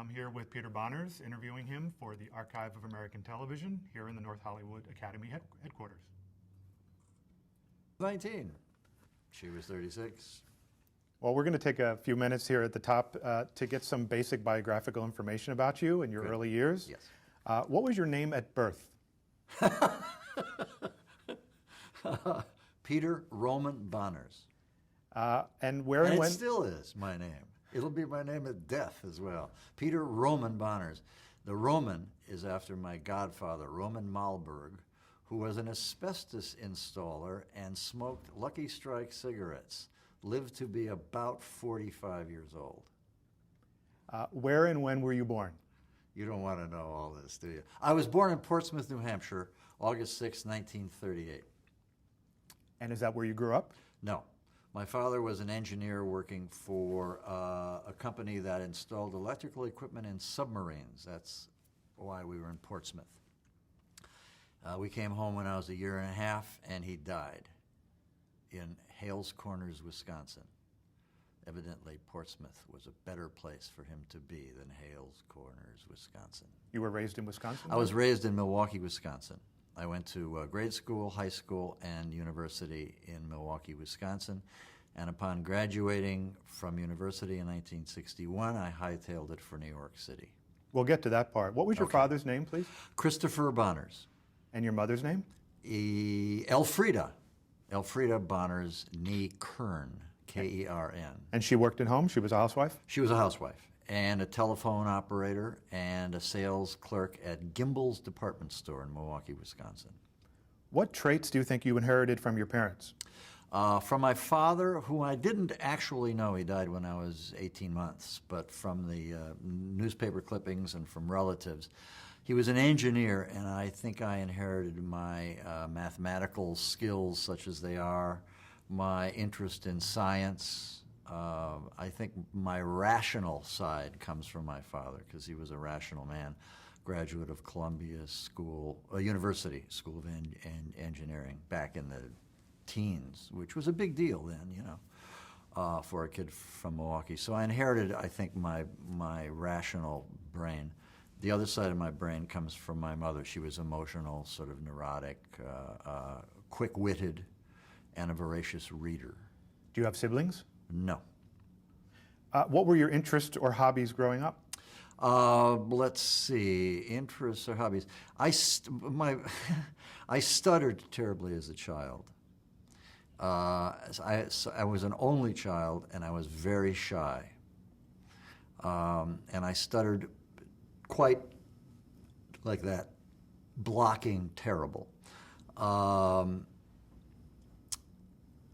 I'm here with Peter Bonerz, interviewing him for the Archive of American Television here in the North Hollywood Academy headquarters. 19. She was 36. Well, we're going to take a few minutes here at the top to get some basic biographical information about you and your early years. Yes. What was your name at birth? Peter Roman Bonerz. And where and And when? it still is my name. It'll be my name at death as well. Peter Roman Bonerz. The Roman is after my godfather, Roman Malberg, who was an asbestos installer and smoked Lucky Strike cigarettes. Lived to be about 45 years old. Where and when were you born? You don't want to know all this, do you? I was born in Portsmouth, New Hampshire, August 6, 1938. And is that where you grew up? No. My father was an engineer working for a company that installed electrical equipment in submarines. That's why we were in Portsmouth. We came home when I was a year and a half, and he died in Hales Corners, Wisconsin. Evidently, Portsmouth was a better place for him to be than Hales Corners, Wisconsin. You were raised in Wisconsin? I was raised in Milwaukee, Wisconsin. I went to grade school, high school, and university in Milwaukee, Wisconsin. And upon graduating from university in 1961, I hightailed it for New York City. We'll get to that part. What was your father's name, please? Christopher Bonerz. And your mother's name? Elfrida Bonerz Nee Kern, K-E-R-N. And she worked at home? She was a housewife? She was a housewife and a telephone operator and a sales clerk at Gimbel's department store in Milwaukee, Wisconsin. What traits do you think you inherited from your parents? From my father, who I didn't actually know, he died when I was 18 months, but from the newspaper clippings and from relatives. He was an engineer, and I think I inherited my mathematical skills, such as they are, my interest in science. I think my rational side comes from my father, because he was a rational man, graduate of Columbia University School of Engineering back in the teens, which was a big deal then, you know, for a kid from Milwaukee. So I inherited, I think, my rational brain. The other side of my brain comes from my mother. She was emotional, sort of neurotic, quick-witted, and a voracious reader. Do you have siblings? No. What were your interests or hobbies growing up? Let's see, interests or hobbies. I stuttered terribly as a child. I was an only child, and I was very shy. And I stuttered quite like that, blocking terrible.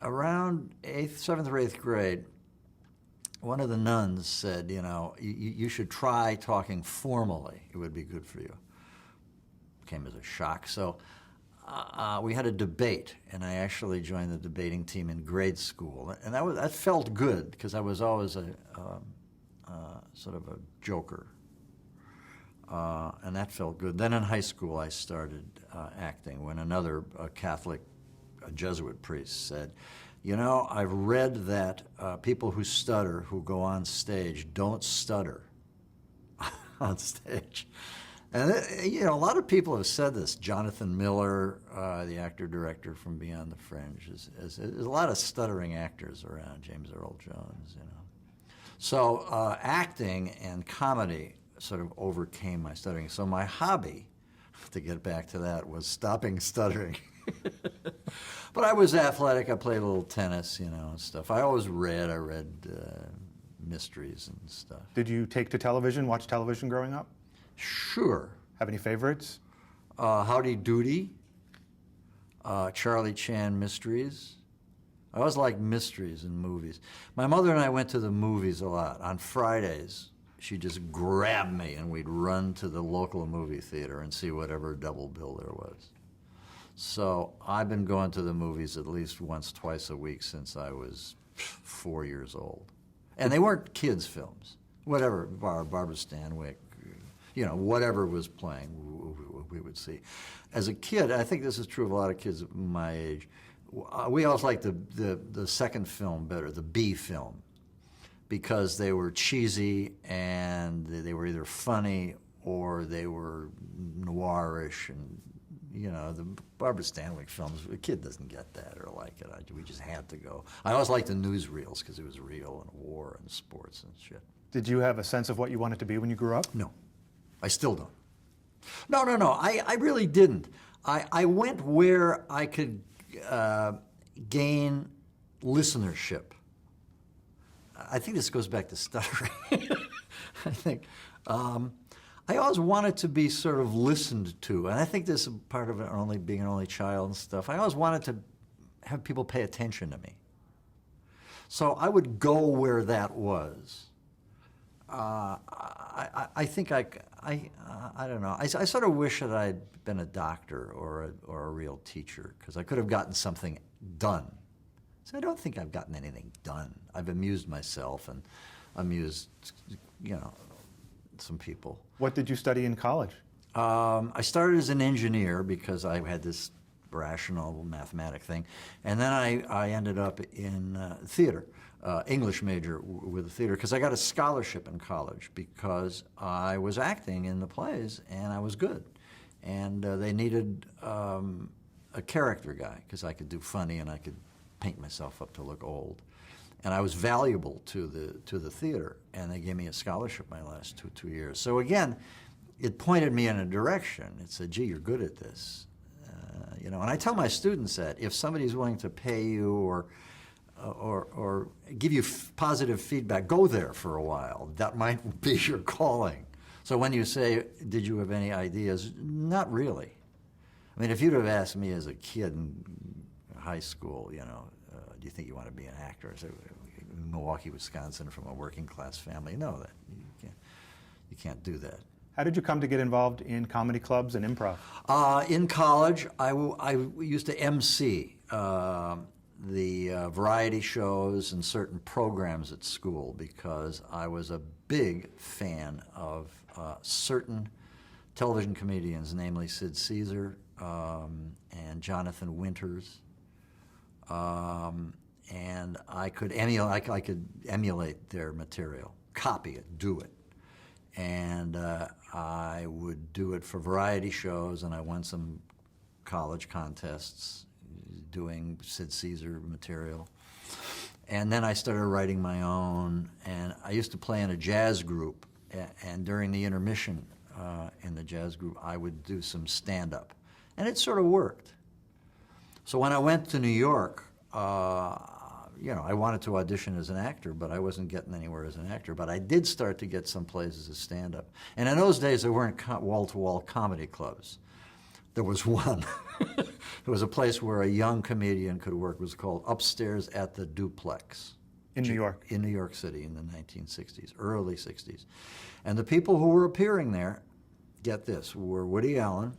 Around 7th or 8th grade, one of the nuns said, you know, you should try talking formally. It would be good for you. Came as a shock. So we had a debate, and I actually joined the debating team in grade school. And that felt good, because I was always a sort of a joker. And that felt good. Then in high school, I started acting when another Catholic Jesuit priest said, you know, I've read that people who stutter, who go on stage, don't stutter on stage. And, you know, a lot of people have said this. Jonathan Miller, the actor-director from Beyond the Fringe, there's a lot of stuttering actors around, James Earl Jones, you know. So acting and comedy sort of overcame my stuttering. So my hobby, to get back to that, was stopping stuttering. But I was athletic. I played a little tennis, you know, and stuff. I always read. I read mysteries and stuff. Did you take to television, watch television growing up? Sure. Have any favorites? Howdy Doody, Charlie Chan mysteries. I always liked mysteries in movies. My mother and I went to the movies a lot. On Fridays, she'd just grab me and we'd run to the local movie theater and see whatever double bill there was. So I've been going to the movies at least once, twice a week since I was 4 years old. And they weren't kids' films. Whatever, Barbara Stanwyck, you know, whatever was playing, we would see. As a kid, I think this is true of a lot of kids my age, we always liked the second film better, the B film. because they were cheesy and they were either funny or they were noirish, and the Barbara Stanwyck films, a kid doesn't get that or like it. We just had to go. I always liked the newsreels because it was real, and war and sports and shit. Did you have a sense of what you wanted to be when you grew up? No, I still don't. No. I really didn't. I went where I could gain listenership. I think this goes back to stuttering. I think I always wanted to be sort of listened to, and I think this is part of it, being an only child and stuff. I always wanted to have people pay attention to me. So I would go where that was. I think I don't know. I sort of wish that I'd been a doctor or a real teacher, because I could have gotten something done. So I don't think I've gotten anything done. I've amused myself and amused, some people. What did you study in college? I started as an engineer because I had this rational mathematic thing, and then I ended up in theater, English major with the theater, because I got a scholarship in college because I was acting in the plays and I was good, and they needed a character guy because I could do funny and I could paint myself up to look old. And I was valuable to the theater, and they gave me a scholarship my last two years. So again, it pointed me in a direction. It said, gee, you're good at this. And I tell my students that if somebody's willing to pay you or give you positive feedback, go there for a while. That might be your calling. So when you say, did you have any ideas? Not really. I mean, if you'd have asked me as a kid in high school, do you think you want to be an actor? So, in Milwaukee, Wisconsin, from a working class family, no, that you can't do that. How did you come to get involved in comedy clubs and improv? In college, I used to MC the variety shows and certain programs at school because I was a big fan of certain television comedians, namely Sid Caesar and Jonathan Winters. And I could emulate their material, copy it, do it. And I would do it for variety shows, and I won some college contests doing Sid Caesar material. And then I started writing my own, and I used to play in a jazz group, and during the intermission in the jazz group, I would do some stand-up. And it sort of worked. So when I went to New York, I wanted to audition as an actor, but I wasn't getting anywhere as an actor. But I did start to get some places as stand-up. And in those days, there weren't wall-to-wall comedy clubs. There was one. There was a place where a young comedian could work. It was called Upstairs at the Duplex. In New York? In New York City in the 1960s, early 60s. And the people who were appearing there, get this, were Woody Allen,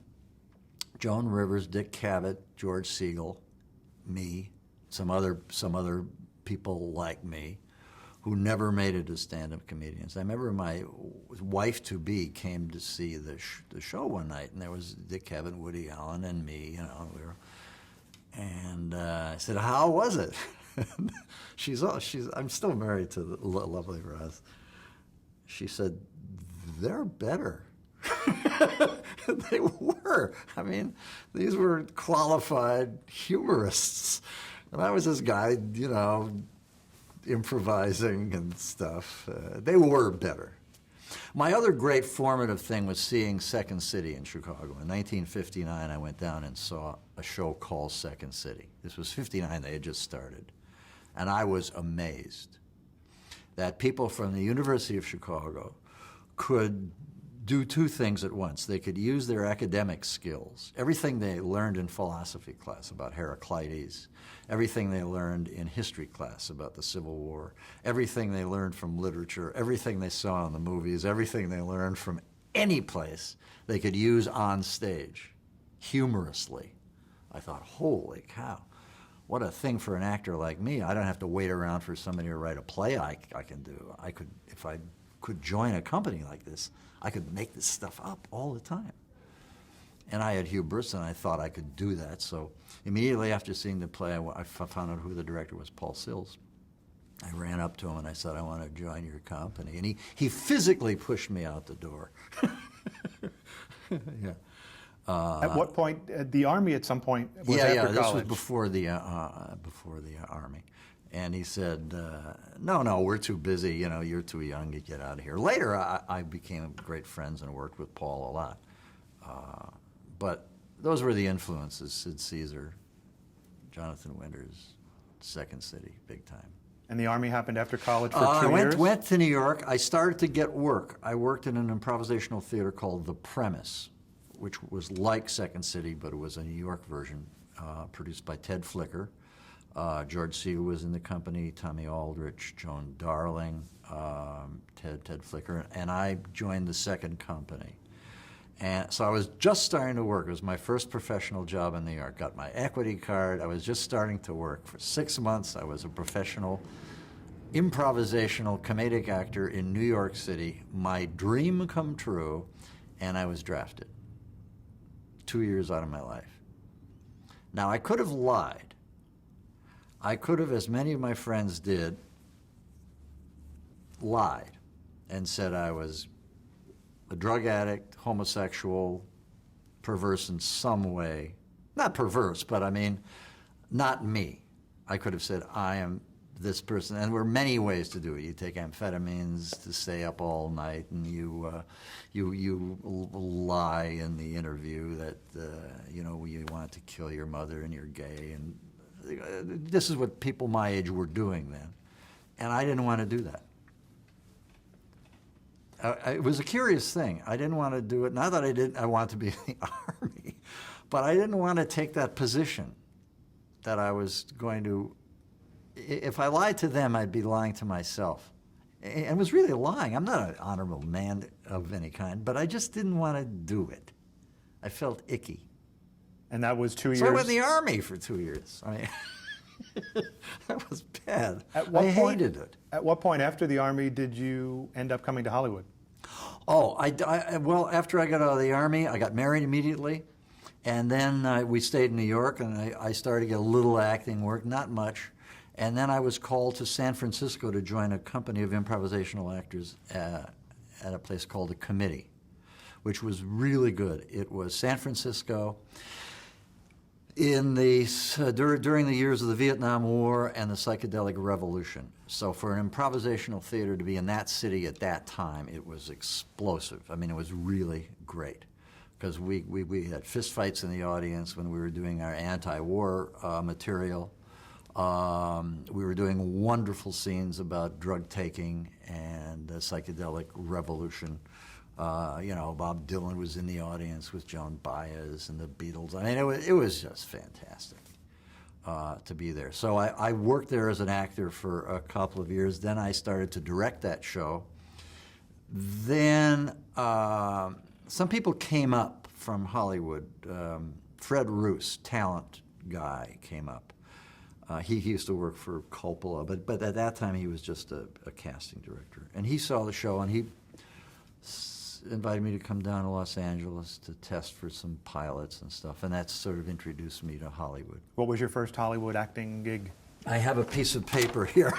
Joan Rivers, Dick Cavett, George Segal, me, some other people like me who never made it as stand-up comedians. I remember my wife-to-be came to see the show one night, and there was Dick Cavett, Woody Allen, and me. And I said, "How was it?" I'm still married to the lovely Roz. She said, "They're better." They were. I mean, these were qualified humorists. And I was this guy, improvising and stuff. They were better. My other great formative thing was seeing Second City in Chicago. In 1959, I went down and saw a show called Second City. This was 59, they had just started. And I was amazed that people from the University of Chicago could do two things at once. They could use their academic skills, everything they learned in philosophy class about Heraclitus, everything they learned in history class about the Civil War, everything they learned from literature, everything they saw in the movies, everything they learned from any place, they could use on stage, humorously. I thought, holy cow, what a thing for an actor like me. I don't have to wait around for somebody to write a play I can do. If I could join a company like this, I could make this stuff up all the time. And I had hubris, and I thought I could do that. So immediately after seeing the play, I found out who the director was, Paul Sills. I ran up to him and I said, I want to join your company. And he physically pushed me out the door. Yeah. At what point? The Army at some point was Yeah, after yeah, college. this was before the Army. And he said, no, we're too busy, you're too young to get out of here. Later, I became great friends and worked with Paul a lot. But those were the influences, Sid Caesar, Jonathan Winters, Second City, big time. And the Army happened after college for 2 I years? went to New York. I started to get work. I worked in an improvisational theater called The Premise, which was like Second City, but it was a New York version, produced by Ted Flicker. George Siegel was in the company, Tommy Aldrich, Joan Darling, Ted Flicker, and I joined the second company. And so I was just starting to work. It was my first professional job in New York. Got my equity card. I was just starting to work. For 6 months, I was a professional improvisational comedic actor in New York City. My dream come true, and I was drafted. 2 years out of my life. Now, I could have lied. I could have, as many of my friends did, lied and said I was a drug addict, homosexual, perverse in some way. Not perverse, but I mean, not me. I could have said, I am this person. And there were many ways to do it. You take amphetamines to stay up all night, and you lie in the interview that, you want to kill your mother and you're gay. And this is what people my age were doing then. And I didn't want to do that. It was a curious thing. I didn't want to do it. Not that I wanted to be in the Army, but I didn't want to take that position that I was going to. If I lied to them, I'd be lying to myself. And it was really lying. I'm not an honorable man of any kind, but I just didn't want to do it. I felt icky. And that was 2 years? So I went in the Army for 2 years. I mean, that was bad. I hated it. At what point after the Army did you end up coming to Hollywood? Oh, well, after I got out of the Army, I got married immediately. And then we stayed in New York, and I started to get a little acting work, not much. And then I was called to San Francisco to join a company of improvisational actors at a place called The Committee, which was really good. It was San Francisco in the during the years of the Vietnam War and the psychedelic revolution. So for an improvisational theater to be in that city at that time, it was explosive. I mean, it was really great because we had fistfights in the audience when we were doing our anti-war material. We were doing wonderful scenes about drug taking and the psychedelic revolution. Bob Dylan was in the audience with Joan Baez and the Beatles. I mean, it was just fantastic to be there. So I worked there as an actor for a couple of years. Then I started to direct that show. Then some people came up from Hollywood. Fred Roos, talent guy, came up. He used to work for Coppola, but at that time he was just a casting director. And he saw the show, and he invited me to come down to Los Angeles to test for some pilots and stuff, and that sort of introduced me to Hollywood. What was your first Hollywood acting gig? I have a piece of paper here.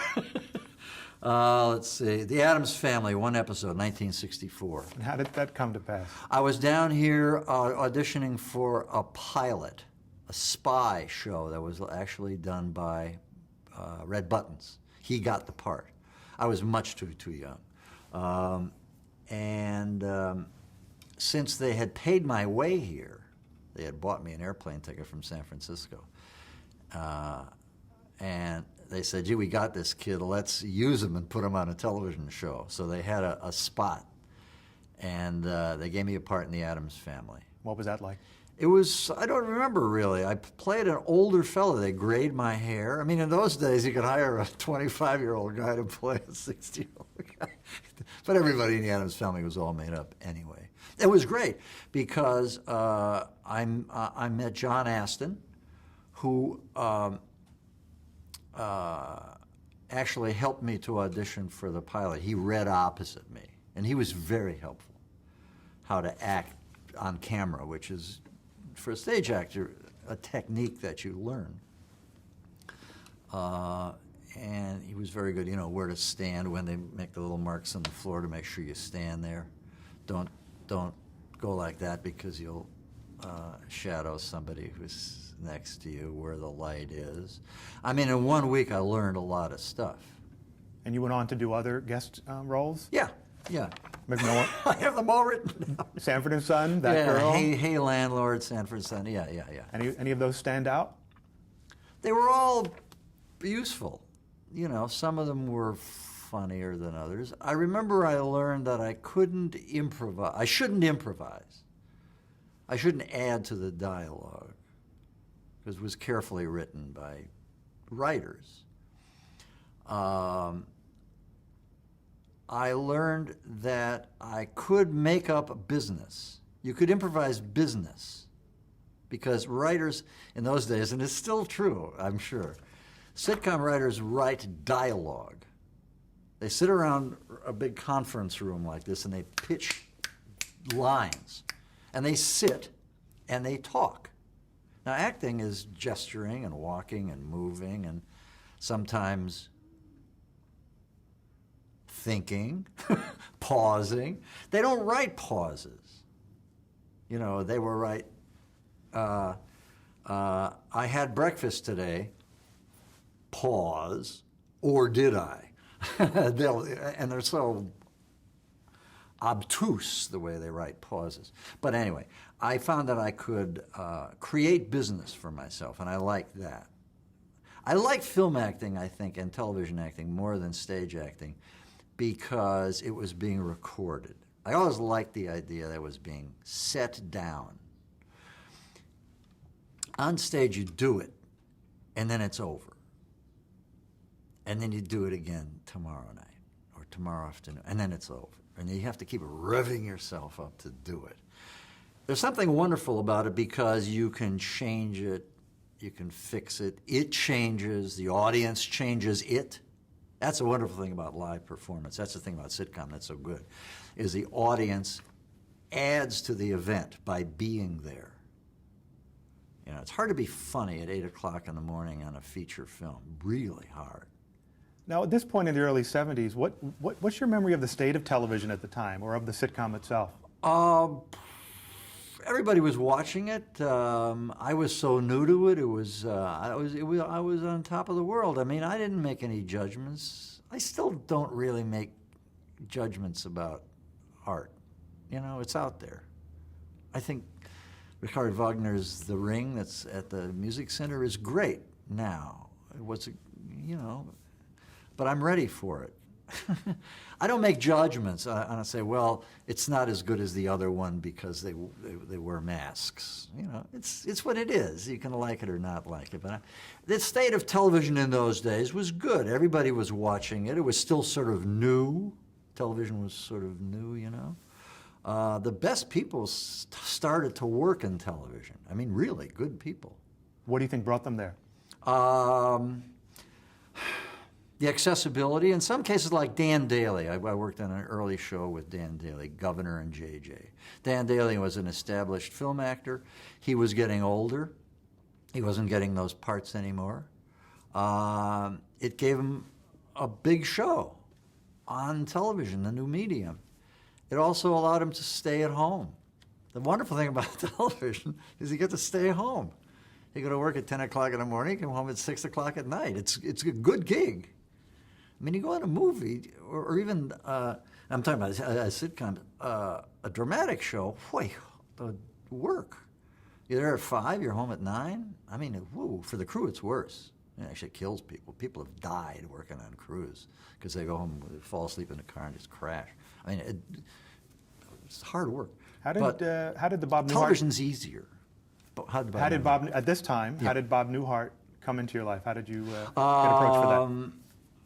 Let's see. The Addams Family, one episode, 1964. And how did that come to pass? I was down here auditioning for a pilot, a spy show that was actually done by Red Buttons. He got the part. I was much too young. Since they had paid my way here, they had bought me an airplane ticket from San Francisco. And they said, gee, we got this kid, let's use him and put him on a television show. So they had a spot, and they gave me a part in the Addams Family. What was that like? It was, I don't remember really. I played an older fellow. They grayed my hair. I mean, in those days, you could hire a 25-year-old guy to play a 60-year-old guy. But everybody in the Addams Family was all made up anyway. It was great because I met John Astin, who actually helped me to audition for the pilot. He read opposite me, and he was very helpful. How to act on camera, which is, for a stage actor, a technique that you learn. and he was very good, where to stand when they make the little marks on the floor to make sure you stand there. Don't go like that because you'll shadow somebody who's next to you where the light is. I mean, in 1 week I learned a lot of stuff. And you went on to do other guest roles? Yeah. McMillan, I have them all written down. Sanford and Son, that girl. Hey Landlord, Sanford and Son. Yeah. Any of those stand out? They were all useful. Some of them were funnier than others. I remember I learned that I couldn't improvise. I shouldn't improvise. I shouldn't add to the dialogue because it was carefully written by writers. I learned that I could make up business. You could improvise business because writers in those days, and it's still true, I'm sure, sitcom writers write dialogue. They sit around a big conference room like this and they pitch lines. And they sit and they talk. Now, acting is gesturing and walking and moving and sometimes thinking, pausing. They don't write pauses. They will write, I had breakfast today, pause, or did I? And they're so obtuse the way they write pauses. But anyway, I found that I could create business for myself, and I liked that. I like film acting, I think, and television acting more than stage acting because it was being recorded. I always liked the idea that it was being set down. On stage, you do it, and then it's over. And then you do it again tomorrow night or tomorrow afternoon, and then it's over. And you have to keep revving yourself up to do it. There's something wonderful about it because you can change it, you can fix it, it changes, the audience changes it. That's a wonderful thing about live performance. That's the thing about sitcom that's so good, is the audience adds to the event by being there. It's hard to be funny at 8 o'clock in the morning on a feature film, really hard. Now, at this point in the early 70s, what's your memory of the state of television at the time, or of the sitcom itself? Everybody was watching it. I was so new to it. I was on top of the world. I mean, I didn't make any judgments. I still don't really make judgments about art. It's out there. I think Richard Wagner's The Ring that's at the Music Center is great now. But I'm ready for it. I don't make judgments. I say, well, it's not as good as the other one because they wear masks. It's what it is. You can like it or not like it. But the state of television in those days was good. Everybody was watching it. It was still sort of new. Television was sort of new, The best people started to work in television. I mean, really good people. What do you think brought them there? The accessibility. In some cases, like Dan Daly. I worked on an early show with Dan Daly, Governor and JJ. Dan Daly was an established film actor. He was getting older. He wasn't getting those parts anymore. It gave him a big show on television, the new medium. It also allowed him to stay at home. The wonderful thing about television is you get to stay home. You go to work at 10 o'clock in the morning, come home at 6 o'clock at night. It's a good gig. I mean, you go on a movie, or even, I'm talking about a sitcom, a dramatic show, boy, the work. You're there at 5, you're home at 9. I mean, for the crew, it's worse. It actually kills people. People have died working on crews because they go home, fall asleep in the car, and just crash. I mean, it's hard work. How did the Bob Newhart... Television's easier. How did Bob at this time, how did Bob Newhart come into your life? How did you get approached for that?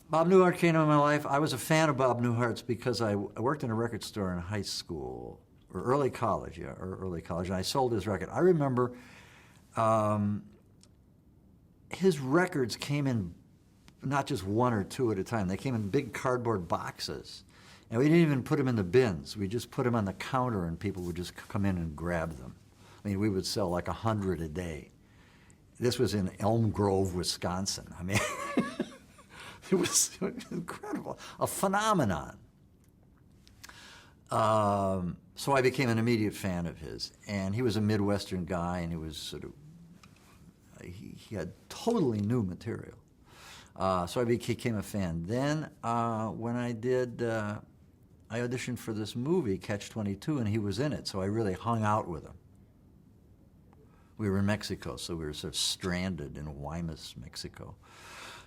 Bob Newhart came into my life. I was a fan of Bob Newhart's because I worked in a record store in high school, or early college, and I sold his record. I remember his records came in not just 1 or 2 at a time. They came in big cardboard boxes. And we didn't even put them in the bins. We just put them on the counter and people would just come in and grab them. I mean, we would sell like 100 a day. This was in Elm Grove, Wisconsin. I mean, It was incredible, a phenomenon. So I became an immediate fan of his, and he was a Midwestern guy, and he was sort of, he had totally new material. So I became a fan. Then when I auditioned for this movie, Catch-22, and he was in it, so I really hung out with him. We were in Mexico, so we were sort of stranded in Guaymas, Mexico.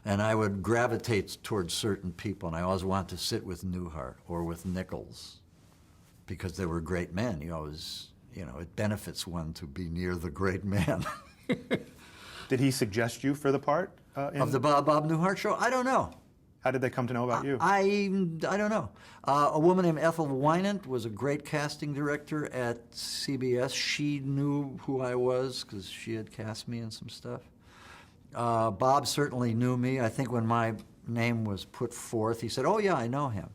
And I would gravitate towards certain people, and I always wanted to sit with Newhart or with Nichols, because they were great men. You always, it benefits one to be near the great man. Did he suggest you for the part? Of the Bob Newhart show? I don't know. How did they come to know about you? I don't know. A woman named Ethel Wynant was a great casting director at CBS. She knew who I was because she had cast me in some stuff. Bob certainly knew me. I think when my name was put forth, he said, "Oh yeah, I know him."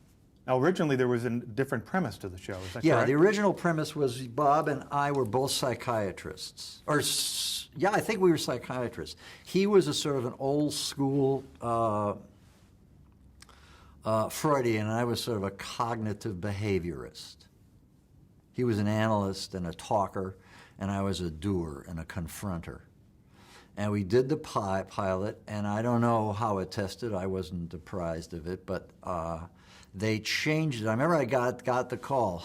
Now, originally there was a different premise to the show. Is that Yeah, correct? the original premise was Bob and I were both psychiatrists. Yeah, I think we were psychiatrists. He was a sort of an old school Freudian, and I was sort of a cognitive behaviorist. He was an analyst and a talker, and I was a doer and a confronter. And we did the pilot, and I don't know how it tested. I wasn't apprised of it, but they changed it. I remember I got the call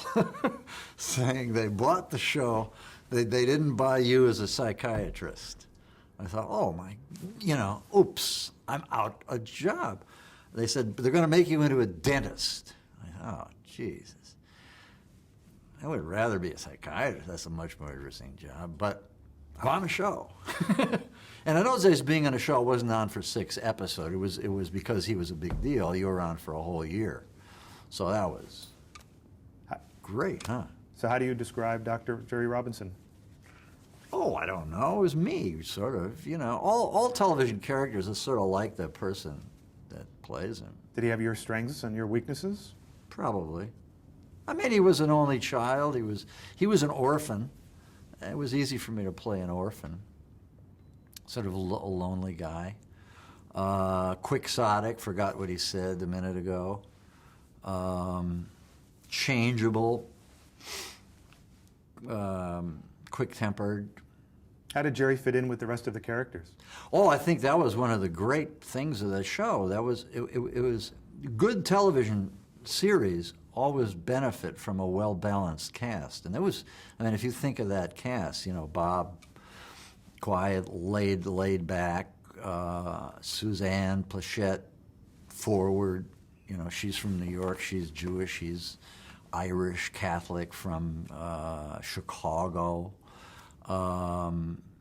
saying they bought the show. They didn't buy you as a psychiatrist. I thought, oh my, oops, I'm out a job. They said, they're going to make you into a dentist. I thought, oh, Jesus. I would rather be a psychiatrist. That's a much more interesting job. But I'm on a show. And in those days, being on a show wasn't on for 6 episodes. It was because he was a big deal. You were on for a whole year. So that was great, huh? So how do you describe Dr. Jerry Robinson? Oh, I don't know. It was me, sort of. All television characters are sort of like the person that plays him. Did he have your strengths and your weaknesses? Probably. I mean, he was an only child. He was an orphan. It was easy for me to play an orphan. Sort of a lonely guy. Quixotic, forgot what he said a minute ago. Changeable. Quick-tempered. How did Jerry fit in with the rest of the characters? Oh, I think that was one of the great things of the show. It was good television series always benefit from a well-balanced cast. And if you think of that cast, Bob, quiet, laid back, Suzanne Plachette, forward, she's from New York, she's Jewish, she's Irish Catholic from Chicago.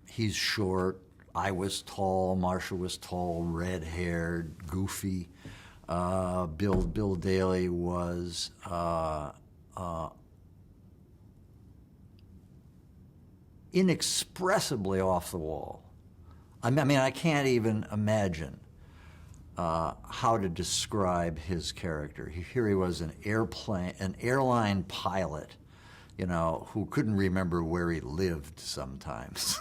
He's short. I was tall. Marcia was tall, red-haired, goofy. Bill Daly was inexpressibly off the wall. I mean, I can't even imagine how to describe his character. Here he was, an airline pilot, who couldn't remember where he lived sometimes.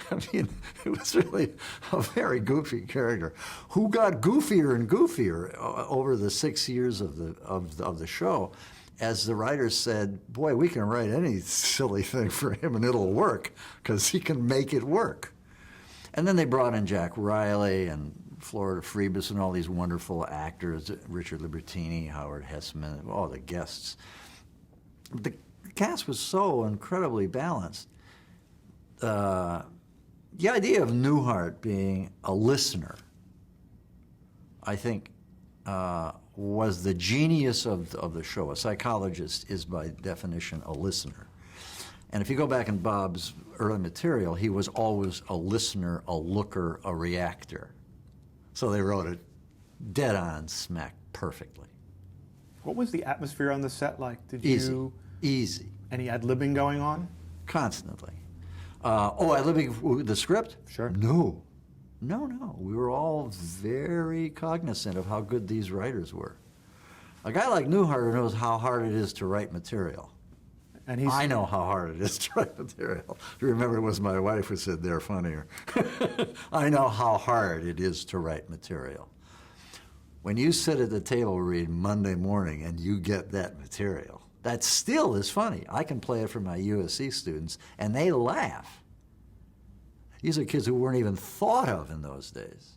I mean, it was really a very goofy character who got goofier and goofier over the 6 years of the show. As the writers said, boy, we can write any silly thing for him and it'll work because he can make it work. And then they brought in Jack Riley and Florida Freebus and all these wonderful actors, Richard Libertini, Howard Hessman, all the guests. The cast was so incredibly balanced. The idea of Newhart being a listener, I think, was the genius of the show. A psychologist is, by definition, a listener. And if you go back in Bob's early material, he was always a listener, a looker, a reactor. So they wrote it dead on smack perfectly. What was the atmosphere on the set like? Did Easy. Any ad-libbing going on? Constantly. Ad-libbing with the script? Sure. No. We were all very cognizant of how good these writers were. A guy like Newhart knows how hard it is to write material. And I know how hard it is to write material. You remember it was my wife who said they're funnier. I know how hard it is to write material. When you sit at the table read Monday morning and you get that material, that still is funny. I can play it for my USC students, and they laugh. These are kids who weren't even thought of in those days.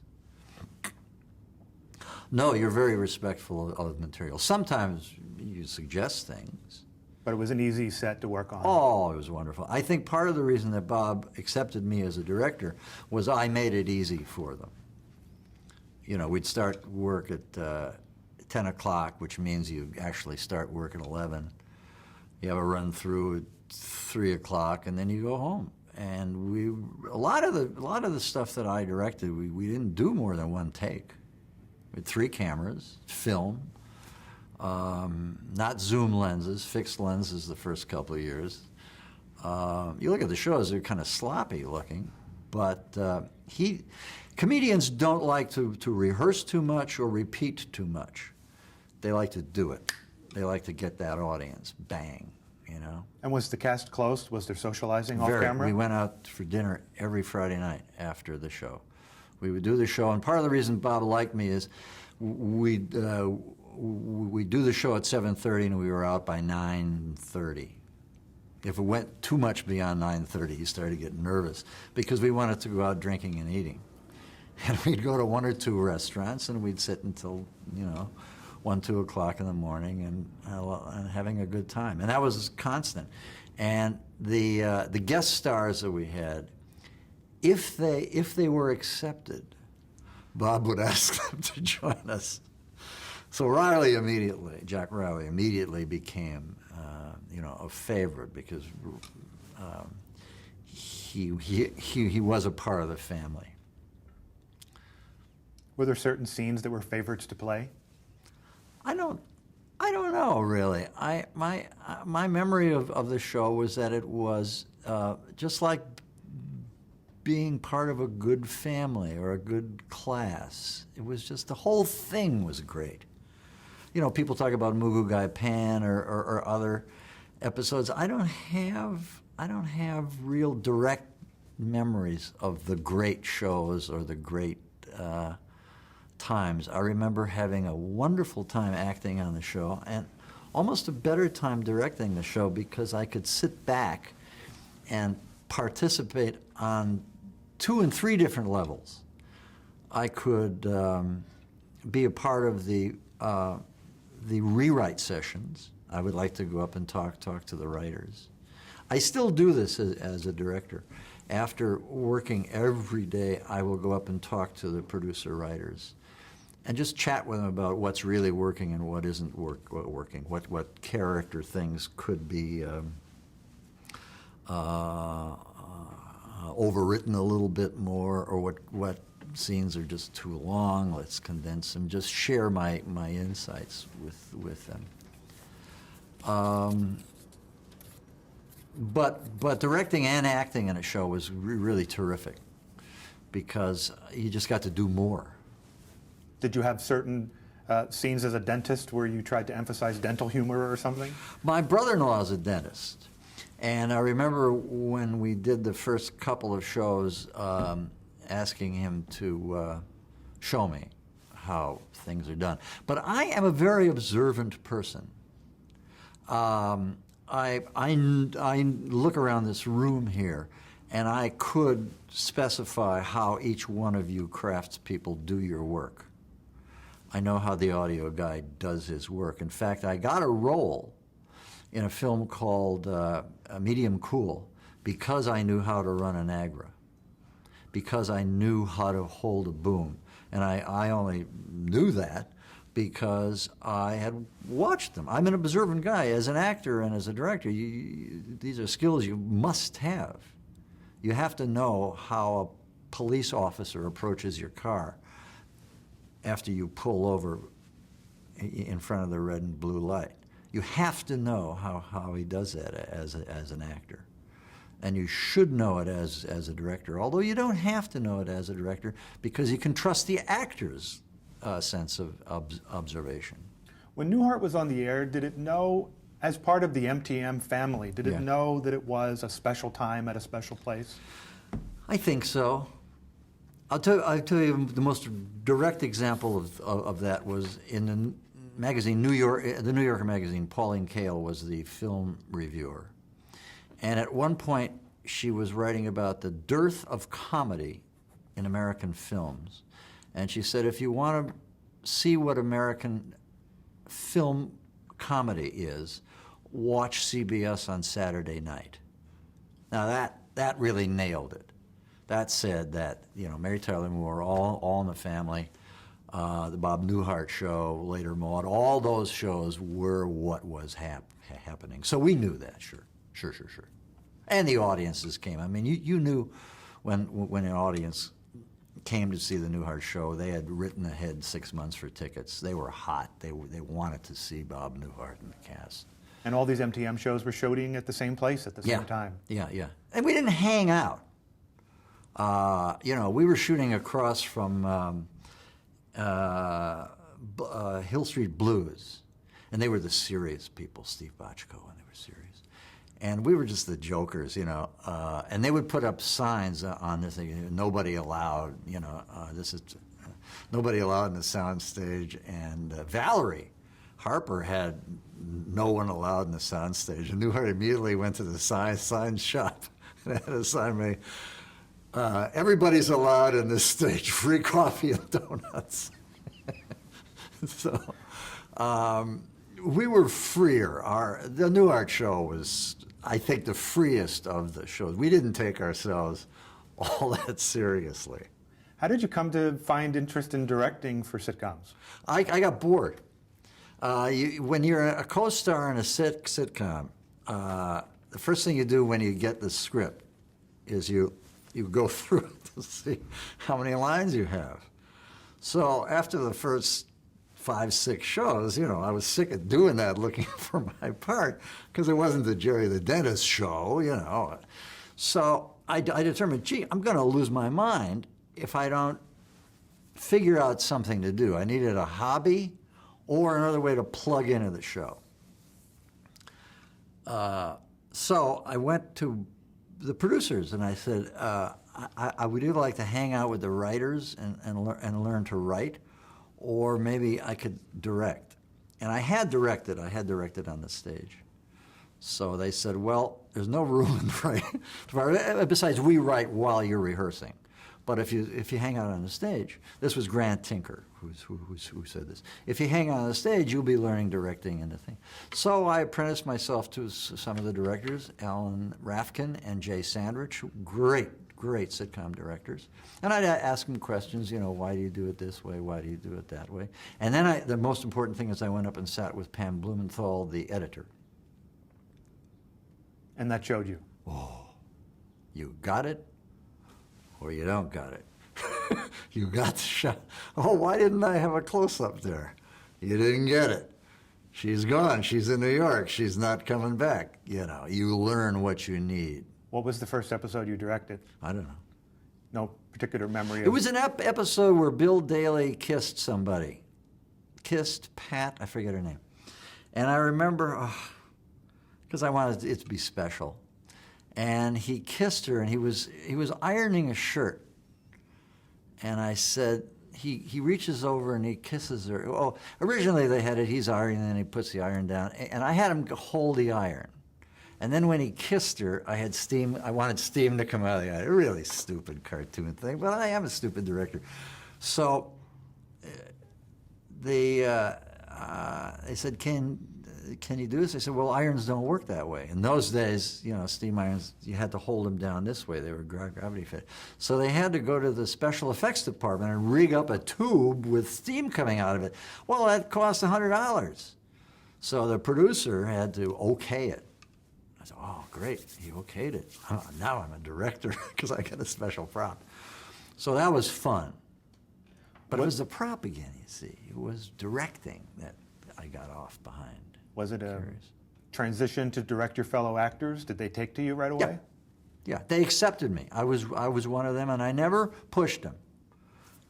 No, you're very respectful of material. Sometimes you suggest things. But it was an easy set to work on. Oh, it was wonderful. I think part of the reason that Bob accepted me as a director was I made it easy for them. You know, we'd start work at 10 o'clock, which means you actually start work at 11. You have a run through at 3 o'clock, and then you go home. And a lot of the stuff that I directed, we didn't do more than one take. We had 3 cameras, film, not zoom lenses, fixed lenses the first couple of years. You look at the shows; they're kind of sloppy looking, but comedians don't like to rehearse too much or repeat too much. They like to do it. They like to get that audience, bang, you know. And was the cast close? Was there socializing off Very. camera? We went out for dinner every Friday night after the show. We would do the show, and part of the reason Bob liked me is we'd do the show at 7:30, and we were out by 9:30. If it went too much beyond 9:30, he started to get nervous because we wanted to go out drinking and eating. And we'd go to 1 or 2 restaurants, and we'd sit until, 1, 2 o'clock in the morning and having a good time. And that was constant. And the guest stars that we had, if they were accepted, Bob would ask them to join us. So Jack Riley immediately became, a favorite because he was a part of the family. Were there certain scenes that were favorites to play? I don't know really. My memory of the show was that it was just like being part of a good family or a good class. It was just, the whole thing was great. People talk about Mugu Gai Pan or other episodes. I don't have real direct memories of the great shows or the great times. I remember having a wonderful time acting on the show and almost a better time directing the show because I could sit back and participate on 2 and 3 different levels. I could be a part of the rewrite sessions. I would like to go up and talk to the writers. I still do this as a director. After working every day, I will go up and talk to the producer writers and just chat with them about what's really working and what isn't working, what character things could be overwritten a little bit more, or what scenes are just too long. Let's condense them. Just share my insights with them. But directing and acting in a show was really terrific because you just got to do more. Did you have certain scenes as a dentist where you tried to emphasize dental humor or something? My brother-in-law is a dentist, and I remember when we did the first couple of shows asking him to show me how things are done. But I am a very observant person. I look around this room here, and I could specify how each one of you craftspeople do your work. I know how the audio guy does his work. In fact, I got a role in a film called Medium Cool because I knew how to run an Agra, because I knew how to hold a boom. And I only knew that because I had watched them. I'm an observant guy. As an actor and as a director, these are skills you must have. You have to know how a police officer approaches your car after you pull over in front of the red and blue light. You have to know how he does that as an actor. And you should know it as a director, although you don't have to know it as a director because you can trust the actor's sense of observation. When Newhart was on the air, did it know, as part of the MTM family, did it know that it was a special time at a special place? I think so. I'll tell you the most direct example of that was in the magazine, the New Yorker magazine. Pauline Kael was the film reviewer. And at one point, she was writing about the dearth of comedy in American films. And she said, if you want to see what American film comedy is, watch CBS on Saturday night. Now that really nailed it. That said that, Mary Tyler Moore, All in the Family, the Bob Newhart Show, later Maude, all those shows were what was happening. So we knew that, sure. And the audiences came. I mean, you knew when an audience came to see the Newhart Show, they had written ahead 6 months for tickets. They were hot. They wanted to see Bob Newhart and the cast. And all these MTM shows were shooting at the same place at the same time. Yeah. And we didn't hang out. We were shooting across from Hill Street Blues, and they were the serious people, Steve Bochco, and they were serious. And we were just the jokers, and they would put up signs on this thing, nobody allowed, this is nobody allowed in the sound stage. And Valerie Harper had no one allowed in the sound stage. And Newhart immediately went to the sign shop and had a sign made, everybody's allowed in this stage, free coffee and donuts. So we were freer. The Newhart Show was, I think, the freest of the shows. We didn't take ourselves all that seriously. How did you come to find interest in directing for sitcoms? I got bored. When you're a co-star in a sitcom, the first thing you do when you get the script is you go through it to see how many lines you have. So after the first 5-6 shows, I was sick of doing that, looking for my part, because it wasn't the Jerry the Dentist show, So I determined, I'm going to lose my mind if I don't figure out something to do. I needed a hobby or another way to plug into the show. So I went to the producers and I said, I would either like to hang out with the writers and learn to write, or maybe I could direct. And I had directed on the stage. So they said, well, there's no room in the writing. Besides, we write while you're rehearsing. But if you hang out on the stage, this was Grant Tinker who said this. If you hang out on the stage, you'll be learning directing and the thing. So I apprenticed myself to some of the directors, Alan Rafkin and Jay Sandrich, great sitcom directors. And I'd ask them questions, why do you do it this way? Why do you do it that way? And then the most important thing is I went up and sat with Pam Blumenthal, the editor. And that showed you? Oh, you got it or you don't got it. You got the shot. Oh, why didn't I have a close-up there? You didn't get it. She's gone. She's in New York. She's not coming back. You learn what you need. What was the first episode you directed? I don't know. No particular memory of... It was an episode where Bill Daly kissed somebody. Kissed Pat, I forget her name. And I remember, because I wanted it to be special. And he kissed her, and he was ironing a shirt. And I said, he reaches over and he kisses her. Oh, originally they had it, he's ironing, and he puts the iron down. And I had him hold the iron. And then when he kissed her, I wanted steam to come out of the iron. A really stupid cartoon thing, but I am a stupid director. So they said, can you do this? I said, well, irons don't work that way. In those days, steam irons, you had to hold them down this way. They were gravity fed. So they had to go to the special effects department and rig up a tube with steam coming out of it. Well, that cost $100. So the producer had to okay it. I said, oh, great, he okayed it. Now I'm a director because I got a special prop. So that was fun. But it was the prop again, you see. It was directing that I got off behind. Was it a transition to direct your fellow actors? Did they take to you right away? Yeah, they accepted me. I was one of them, and I never pushed them.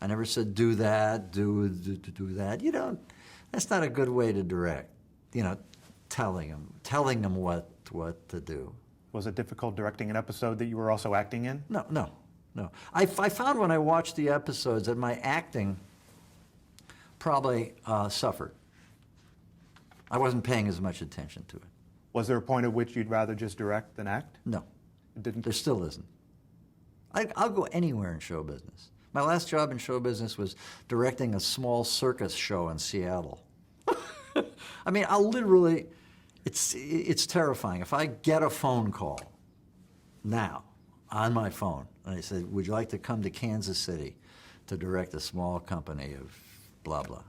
I never said, do that, do that. That's not a good way to direct. Telling them what to do. Was it difficult directing an episode that you were also acting in? No. no. I found when I watched the episodes that my acting probably suffered. I wasn't paying as much attention to it. Was there a point at which you'd rather just direct than act? No, It didn't. there still isn't. I'll go anywhere in show business. My last job in show business was directing a small circus show in Seattle. I mean, I'll literally, it's terrifying. If I get a phone call now on my phone, and I say, would you like to come to Kansas City to direct a small company of blah, blah,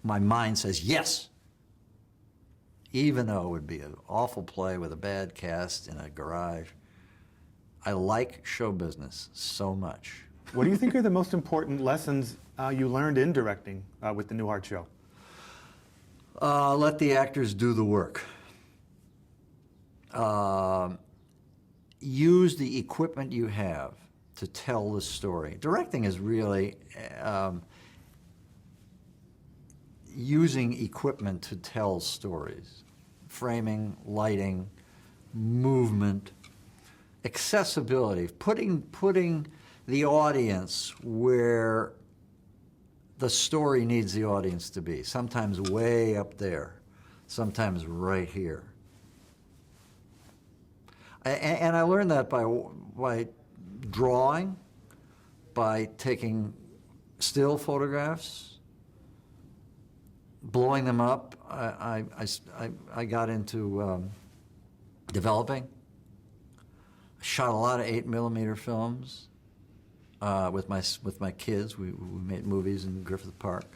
my mind says yes, even though it would be an awful play with a bad cast in a garage. I like show business so much. What do you think are the most important lessons you learned in directing with the Newhart show? Let the actors do the work. Use the equipment you have to tell the story. Directing is really using equipment to tell stories. Framing, lighting, movement, accessibility, putting the audience where the story needs the audience to be, sometimes way up there, sometimes right here. And I learned that by drawing, by taking still photographs, blowing them up. I got into developing. I shot a lot of 8mm films with my kids. We made movies in Griffith Park.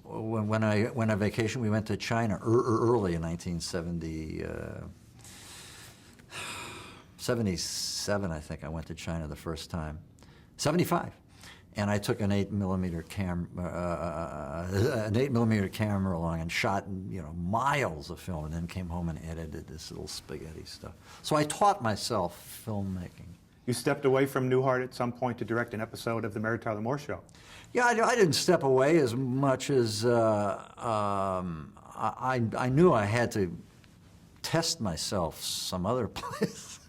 When I went on vacation, we went to China early in 1977. I think I went to China the first time. 75. And I took an 8mm camera along and shot, miles of film, and then came home and edited this little spaghetti stuff. So I taught myself filmmaking. You stepped away from Newhart at some point to direct an episode of The Mary Tyler Moore Show. Yeah, I didn't step away as much as I knew I had to test myself some other place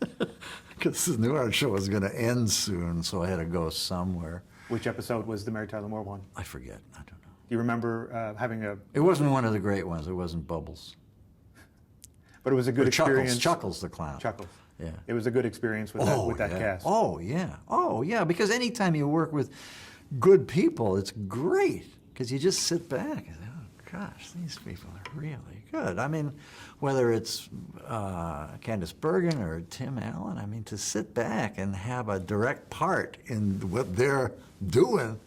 because the Newhart show was going to end soon, so I had to go somewhere. Which episode was the Mary Tyler Moore one? I forget. I don't know. Do you remember having a... It wasn't one of the great ones. It wasn't Bubbles. But it was a good experience. Chuckles the clown. Chuckles. Yeah. It was a good experience with that cast. Oh, yeah. Oh, yeah. Because anytime you work with good people, it's great. Because you just sit back and say, oh, gosh, these people are really good. I mean, whether it's Candice Bergen or Tim Allen, I mean, to sit back and have a direct part in what they're doing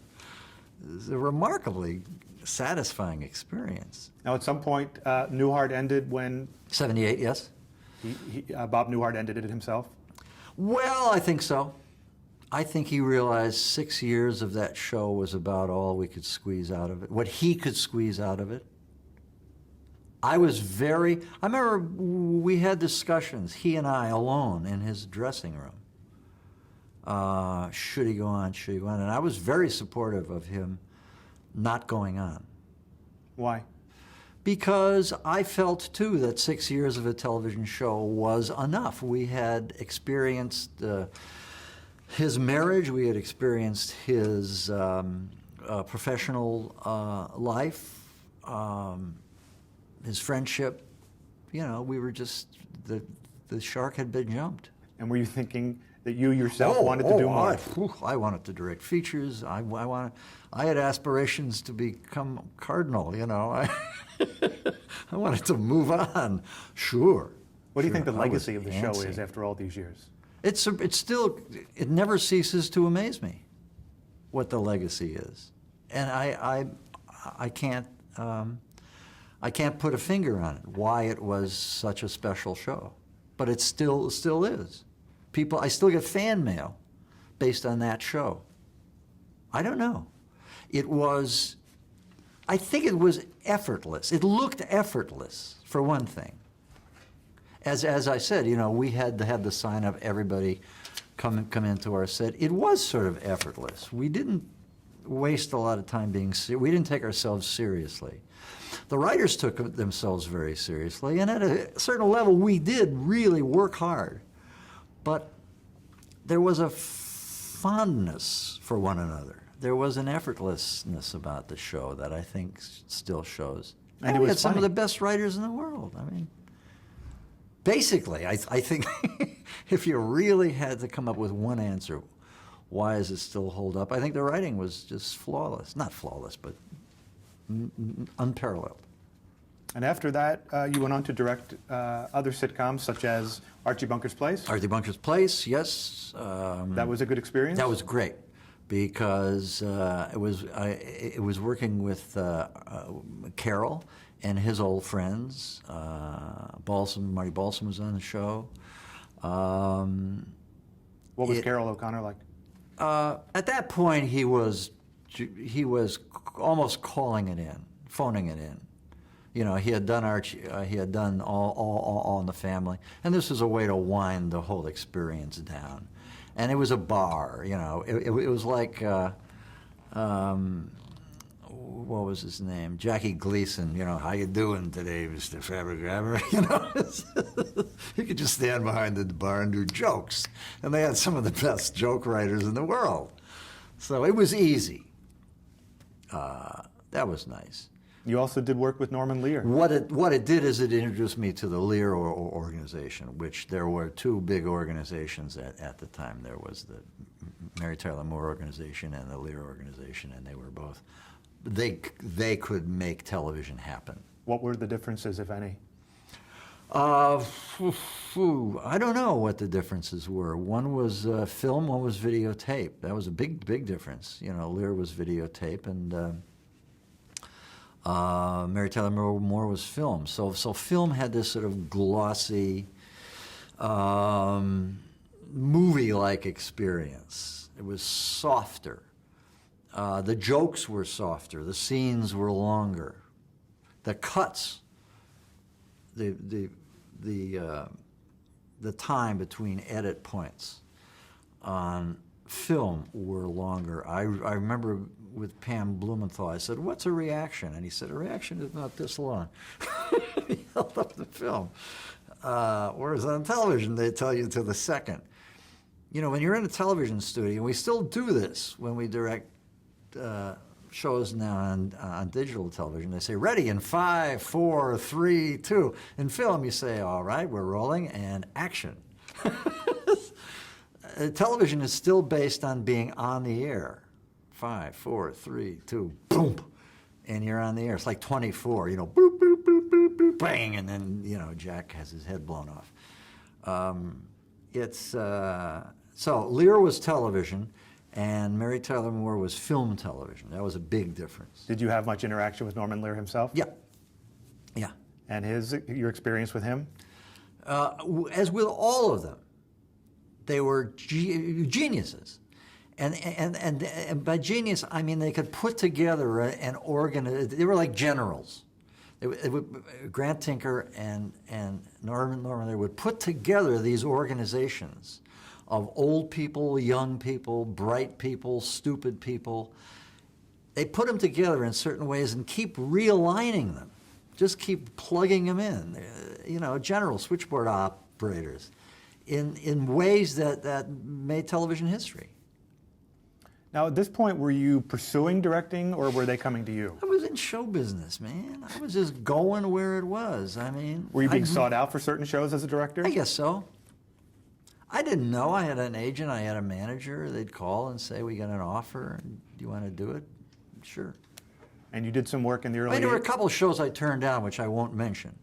is a remarkably satisfying experience. Now, at some point, Newhart ended when... 78, yes. Bob Newhart ended it himself? Well, I think so. I think he realized 6 years of that show was about all we could squeeze out of it, what he could squeeze out of it. I remember we had discussions, he and I alone in his dressing room. Should he go on, should he go on? And I was very supportive of him not going on. Why? Because I felt, too, that 6 years of a television show was enough. We had experienced his marriage, we had experienced his professional life, his friendship. We were just, the shark had been jumped. And were you thinking that you yourself wanted to do more? I wanted to direct features. I had aspirations to become cardinal, I wanted to move on. Sure. What do you think the legacy of the show is after all these years? It never ceases to amaze me what the legacy is. And I can't put a finger on it, why it was such a special show. But it still is. I still get fan mail based on that show. I don't know. I think it was effortless. It looked effortless, for one thing. As I said, we had to have the sign of everybody come into our set. It was sort of effortless. We didn't waste a lot of time we didn't take ourselves seriously. The writers took themselves very seriously, and at a certain level, we did really work hard. But there was a fondness for one another. There was an effortlessness about the show that I think still shows. And it we was had some of funny. the best writers in the world. I mean, basically, I think if you really had to come up with one answer, why does it still hold up? I think the writing was just flawless. Not flawless, but unparalleled. And after that, you went on to direct other sitcoms such as Archie Bunker's Place. Archie Bunker's Place, yes. That was a good experience? That was great because it was working with Carol and his old friends. Marty Balsam was on the show. What was Carol O'Connor like? At that point, he was almost calling it in, phoning it in. You know, he had done Archie, he had done all in the Family, and this was a way to wind the whole experience down. And it was a bar, you know. It was like, what was his name? Jackie Gleason. You know, how you doing today, Mr. Fabric Grabber? You know, you could just stand behind the bar and do jokes, and they had some of the best joke writers in the world. So it was easy. That was nice. You also did work with Norman Lear. What it did is it introduced me to the Lear organization, which there were two big organizations at the time. There was the Mary Tyler Moore organization and the Lear organization, and they were both, they could make television happen. What were the differences, if any? I don't know what the differences were. One was film, one was videotape. That was a big difference. You know, Lear was videotape, and Mary Tyler Moore was film. So film had this sort of glossy, movie-like experience. It was softer. The jokes were softer. The scenes were longer. The cuts, the time between edit points on film were longer. I remember with Pam Blumenthal, I said, "What's a reaction?" And he said, "A reaction is not this long." He held up the film. Whereas on television, they tell you to the second. You know, when you're in a television studio, and we still do this when we direct shows now on digital television, they say, "Ready in 5, 4, 3, 2. In film, you say, "All right, we're rolling," and action. Television is still based on being on the air. 5, 4, 3, 2, boom, and you're on the air. It's like 24, you know, boop, boop, boop, boop, boop, bang, and then, you know, Jack has his head blown off. So Lear was television, and Mary Tyler Moore was film television. That was a big difference. Did you have much interaction with Norman Lear himself? Yeah. And your experience with him? As with all of them, they were geniuses. And by genius, I mean they could put together an organ. They were like generals. Grant Tinker and Norman Lear would put together these organizations of old people, young people, bright people, stupid people. They put them together in certain ways and keep realigning them. Just keep plugging them in. You know, general switchboard operators in ways that made television history. Now, at this point, were you pursuing directing, or were they coming to you? I was in show business, man. I was just going where it was. I mean, Were you being sought out for certain shows as a director? I guess so. I didn't know. I had an agent. I had a manager. They'd call and say, "We got an offer. Do you want to do it?" Sure. And you did some work in the early... I mean, there were a couple of shows I turned down, which I won't mention,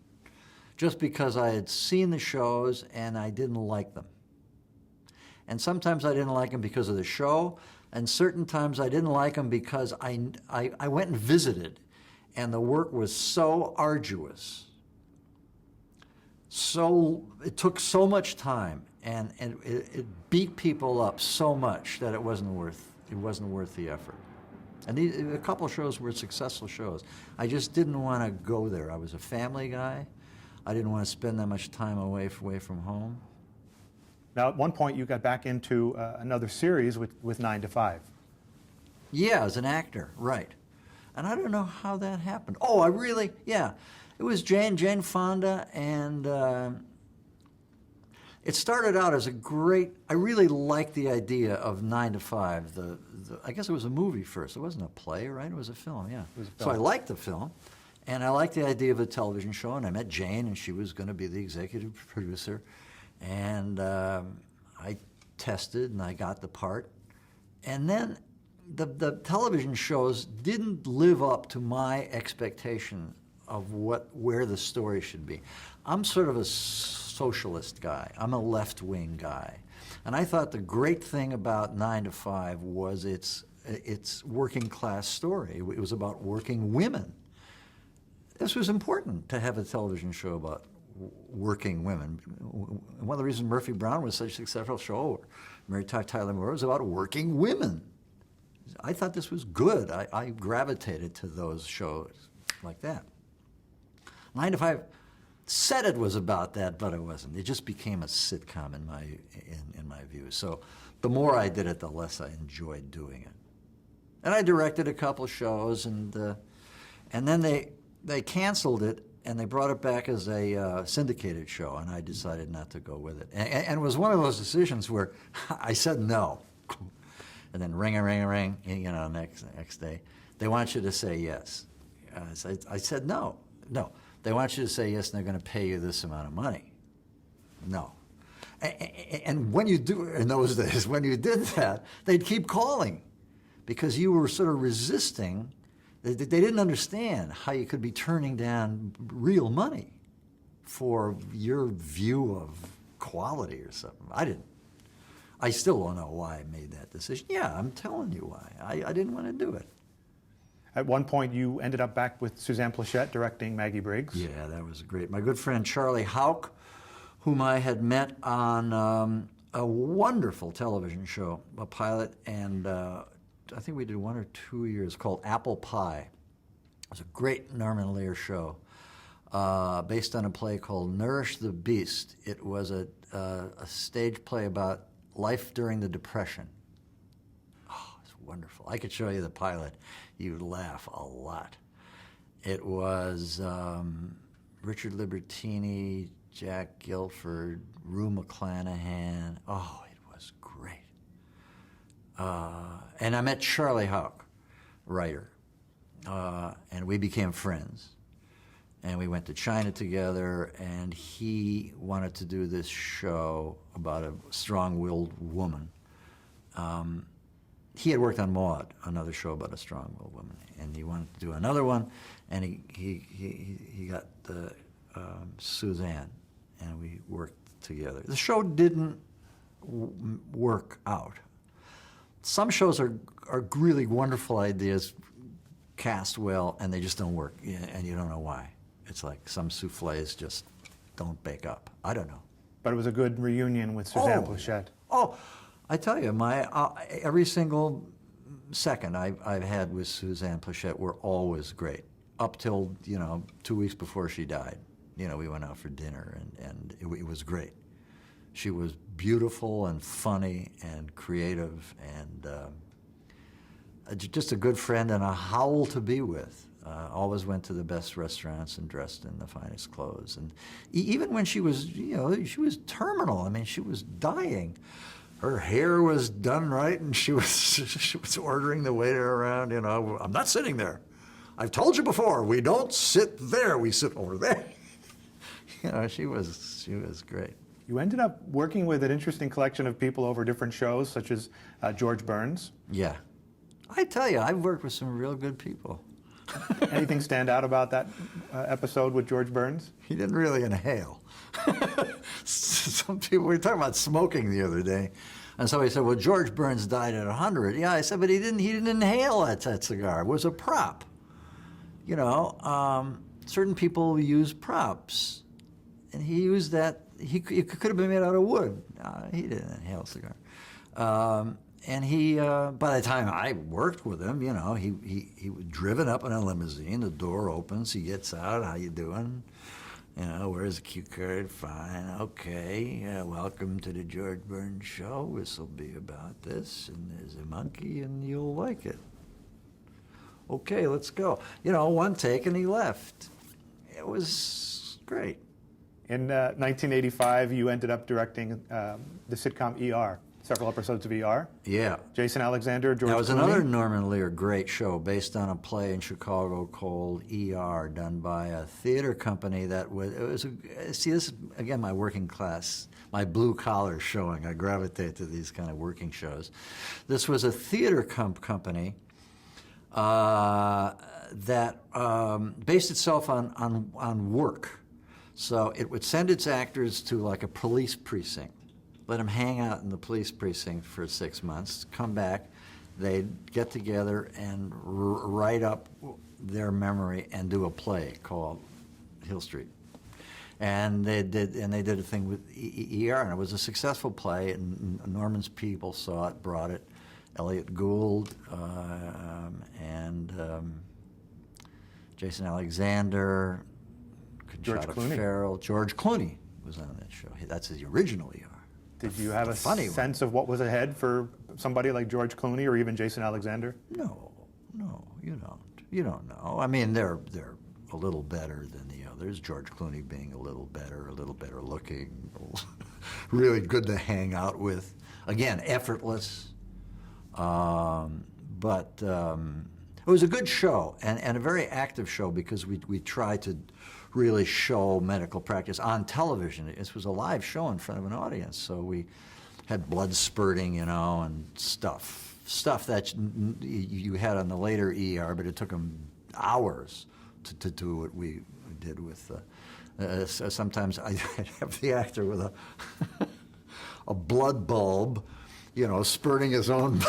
just because I had seen the shows and I didn't like them. And sometimes I didn't like them because of the show, and certain times I didn't like them because I went and visited, and the work was so arduous. So it took so much time, and it beat people up so much that it wasn't worth the effort. And a couple of shows were successful shows. I just didn't want to go there. I was a family guy. I didn't want to spend that much time away from home. Now, at one point, you got back into another series with 9 to 5. Yeah, as an actor, right. And I don't know how that happened. Oh, it was Jane Fonda, and It started out as a great, I really liked the idea of 9 to 5. I guess it was a movie first. It wasn't a play, right? It was a film, yeah. was a So film. I liked the film, and I liked the idea of a television show, and I met Jane, and she was going to be the executive producer. And I tested, and I got the part. And then the television shows didn't live up to my expectation of where the story should be. I'm sort of a socialist guy. I'm a left-wing guy. And I thought the great thing about 9 to 5 was its working-class story. It was about working women. This was important to have a television show about working women. One of the reasons Murphy Brown was such a successful show, Mary Tyler Moore, was about working women. I thought this was good. I gravitated to those shows like that. 9 to 5 said it was about that, but it wasn't. It just became a sitcom in my view. So the more I did it, the less I enjoyed doing it. And I directed a couple shows, and then they canceled it, and they brought it back as a syndicated show, and I decided not to go with it. And it was one of those decisions where I said no. And then ring, next day, they want you to say yes. I said no. They want you to say yes, and they're going to pay you this amount of money. No. And when you do, in those days, when you did that, they'd keep calling because you were sort of resisting. They didn't understand how you could be turning down real money for your view of quality or something. I didn't. I still don't know why I made that decision. Yeah, I'm telling you why. I didn't want to do it. At one point, you ended up back with Suzanne Plachette directing Maggie Briggs. Yeah, that was great. My good friend Charlie Houck, whom I had met on a wonderful television show, a pilot, and I think we did 1 or 2 years, called Apple Pie. It was a great Norman Lear show based on a play called Nourish the Beast. It was a stage play about life during the Depression. Oh, it's wonderful. I could show you the pilot. You'd laugh a lot. It was Richard Libertini, Jack Guilford, Rue McClanahan. Oh, it was great. And I met Charlie Houck, writer, and we became friends. And we went to China together, and he wanted to do this show about a strong-willed woman. He had worked on Maud, another show about a strong-willed woman, and he wanted to do another one, and he got Suzanne, and we worked together. The show didn't work out. Some shows are really wonderful ideas, cast well, and they just don't work, and you don't know why. It's like some souffles just don't bake up. I don't know. But it was a good reunion with Suzanne Plachette. Oh, I tell you, my every single second I've had with Suzanne Plachette were always great. Up till 2 weeks before she died, we went out for dinner, and it was great. She was beautiful and funny and creative and just a good friend and a howl to be with. Always went to the best restaurants and dressed in the finest clothes. And even when she was, she was terminal. I mean, she was dying. Her hair was done right, and she was ordering the waiter around. I'm not sitting there. I've told you before. We don't sit there. We sit over there. She was great. You ended up working with an interesting collection of people over different shows, such as George Burns. Yeah. I tell you, I've worked with some real good people. Anything stand out about that episode with George Burns? He didn't really inhale. Some people, we were talking about smoking the other day, and somebody said, well, George Burns died at 100. Yeah, I said, but he didn't inhale that cigar. It was a prop. Certain people use props, and he used that. It could have been made out of wood. He didn't inhale a cigar. And he, by the time I worked with him, he was driven up in a limousine. The door opens. He gets out. How you doing? Where's the cue card? Fine. Okay. Welcome to the George Burns Show. This will be about this. And there's a monkey, and you'll like it. Okay, let's go. One take, and he left. It was great. In 1985, you ended up directing the sitcom ER, several episodes of ER. Yeah. Jason Alexander, George That was Clooney. another Norman Lear great show based on a play in Chicago called ER, done by a theater company that see, this is, again, my working class, my blue collar showing. I gravitate to these kind of working shows. This was a theater company that based itself on work. So it would send its actors to like a police precinct, let them hang out in the police precinct for 6 months, come back, they'd get together and write up their memory and do a play called Hill Street. And they did a thing with ER, and it was a successful play, and Norman's people saw it, brought it. Elliot Gould and Jason Alexander, George Clooney. Farrell, George Clooney was on that show. That's his original ER. Did you have a funny sense of what was ahead for somebody like George Clooney or even Jason Alexander? No, you don't. You don't know. I mean, they're a little better than the others. George Clooney being a little better looking, really good to hang out with. Again, effortless. But it was a good show and a very active show because we tried to really show medical practice on television. This was a live show in front of an audience, so we had blood spurting, and stuff that you had on the later ER, but it took them hours to do what we did with. Sometimes I'd have the actor with a blood bulb, spurting his own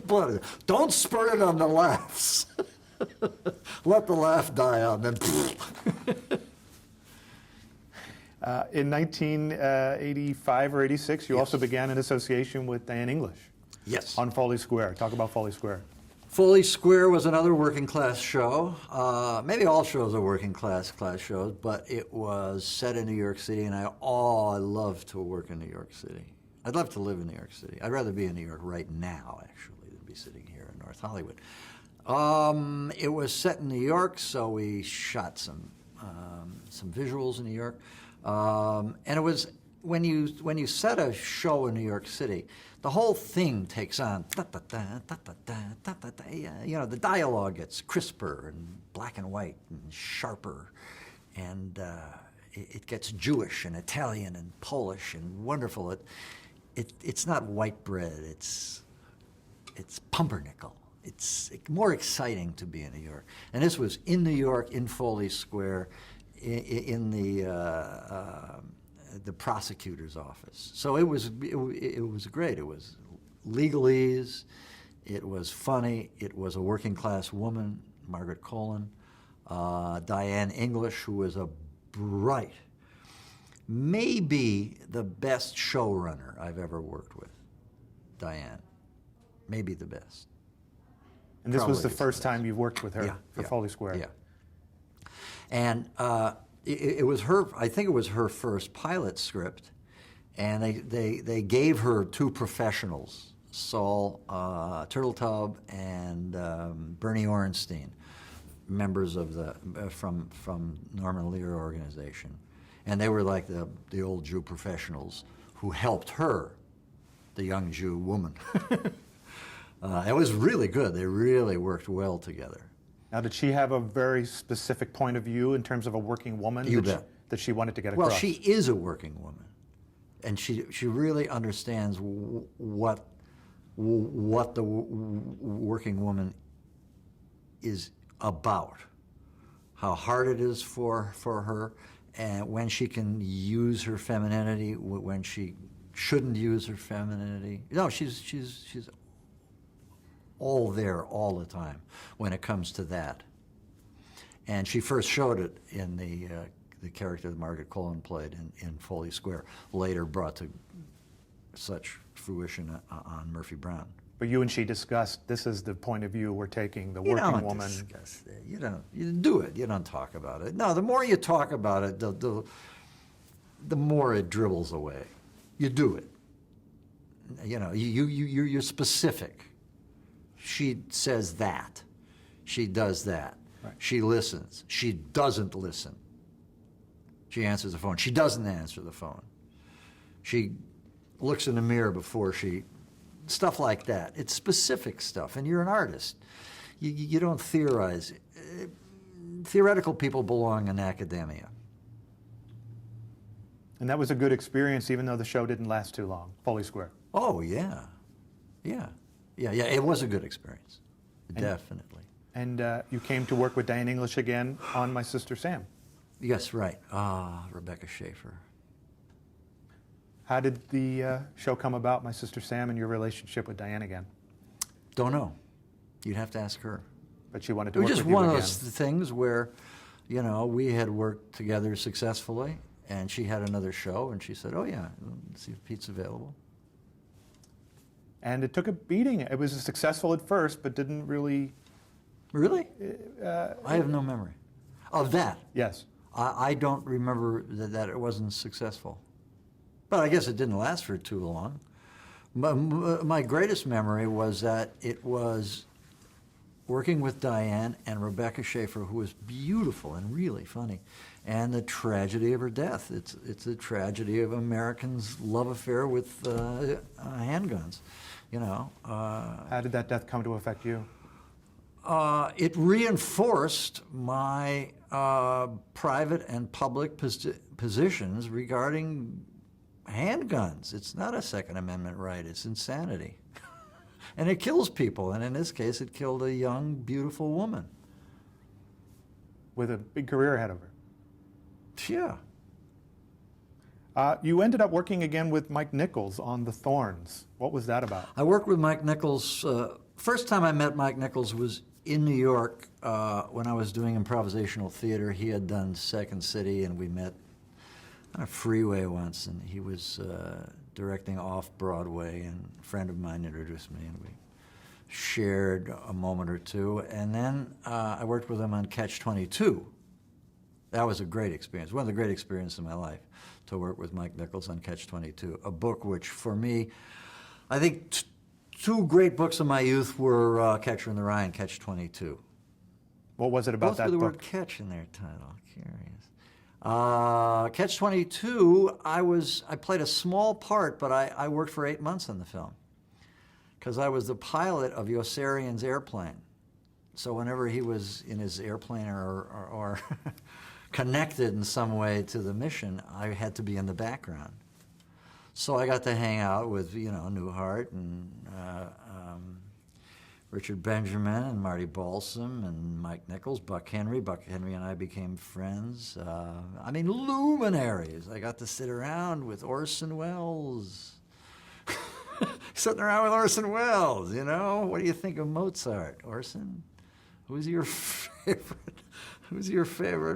blood. Don't spurt it on the laughs. Let the laugh die out, then. In 1985 or 86, you also began an association with Diane English. Yes. On Foley Square. Talk about Foley Square. Foley Square was another working class show. Maybe all shows are working class shows, but it was set in New York City, and I love to work in New York City. I'd love to live in New York City. I'd rather be in New York right now, actually, than be sitting here in North Hollywood. It was set in New York, so we shot some visuals in New York, and it was when you set a show in New York City, the whole thing takes on the dialogue gets crisper and black and white and sharper, and it gets Jewish and Italian and Polish and wonderful. It's not white bread. It's pumpernickel. It's more exciting to be in New York. And this was in New York, in Foley Square, in the prosecutor's office. So it was great. It was legalese. It was funny. It was a working class woman, Margaret Colin, Diane English, who was a bright, maybe the best showrunner I've ever worked with. Diane, maybe the best. And this was Probably the first time you've worked with her for Foley Square. Yeah. And it was her. I think it was her first pilot script, and they gave her two professionals, Saul Turtletub and Bernie Orenstein, members of the from Norman Lear organization, and they were like the old Jew professionals who helped her, the young Jew woman. It was really good. They really worked well together. Now, did she have a very specific point of view in terms of a working woman that she wanted to get across? Well, she is a working woman, and she really understands what the working woman is about, how hard it is for her, and when she can use her femininity, when she shouldn't use her femininity. No, she's all there all the time when it comes to that. And she first showed it in the character that Margaret Colin played in Foley Square, later brought to such fruition on Murphy Brown. But you and she discussed, this is the point of view we're taking, the working woman. Discuss it. You do it. You don't talk about it. No, the more you talk about it, the more it dribbles away. You do it. You're specific. She says that. She does that. Right. She listens. She doesn't listen. She answers the phone. She doesn't answer the phone. She looks in the mirror before she... Stuff like that. It's specific stuff, and you're an artist. You don't theorize. Theoretical people belong in academia. And that was a good experience, even though the show didn't last too long, Foley Square. Oh, yeah. Yeah. It was a good experience. Definitely. And you came to work with Diane English again on My Sister Sam. Yes, right. Rebecca Schaefer. How did the show come about, My Sister Sam, and your relationship with Diane again? Don't know. You'd have to ask her. But she wanted to It work was with just you one again. of those things where, you know, we had worked together successfully, and she had another show, and she said, oh, yeah, let's see if Pete's available. And it took a beating. It was successful at first, but didn't really... Really? I have no memory of that. Yes. I don't remember that it wasn't successful. But I guess it didn't last for too long. My greatest memory was that it was working with Diane and Rebecca Schaefer, who was beautiful and really funny, and the tragedy of her death. It's a tragedy of Americans' love affair with handguns, you know. How did that death come to affect you? It reinforced my private and public positions regarding handguns. It's not a Second Amendment right, it's insanity. And it kills people, and in this case, it killed a young, beautiful woman. With a big career ahead of her. Yeah. You ended up working again with Mike Nichols on The Thorns. What was that about? I worked with Mike Nichols. First time I met Mike Nichols was in New York when I was doing improvisational theater. He had done Second City, and we met on a freeway once, and he was directing Off-Broadway, and a friend of mine introduced me, and we shared a moment or two. And then I worked with him on Catch-22. That was a great experience, one of the great experiences of my life, to work with Mike Nichols on Catch-22, a book which, for me, I think two great books of my youth were Catcher in the Rye and Catch-22. What was it about Both that with the book? word catch in their title. Curious. Catch-22, I played a small part, but I worked for 8 months on the film because I was the pilot of Yossarian's airplane. So whenever he was in his airplane or connected in some way to the mission, I had to be in the background. So I got to hang out with, you know, Newhart and Richard Benjamin and Marty Balsam and Mike Nichols, Buck Henry. Buck Henry and I became friends. I mean, luminaries. I got to sit around with Orson Welles. Sitting around with Orson Welles, you know? What do you think of Mozart, Orson? Who's your favorite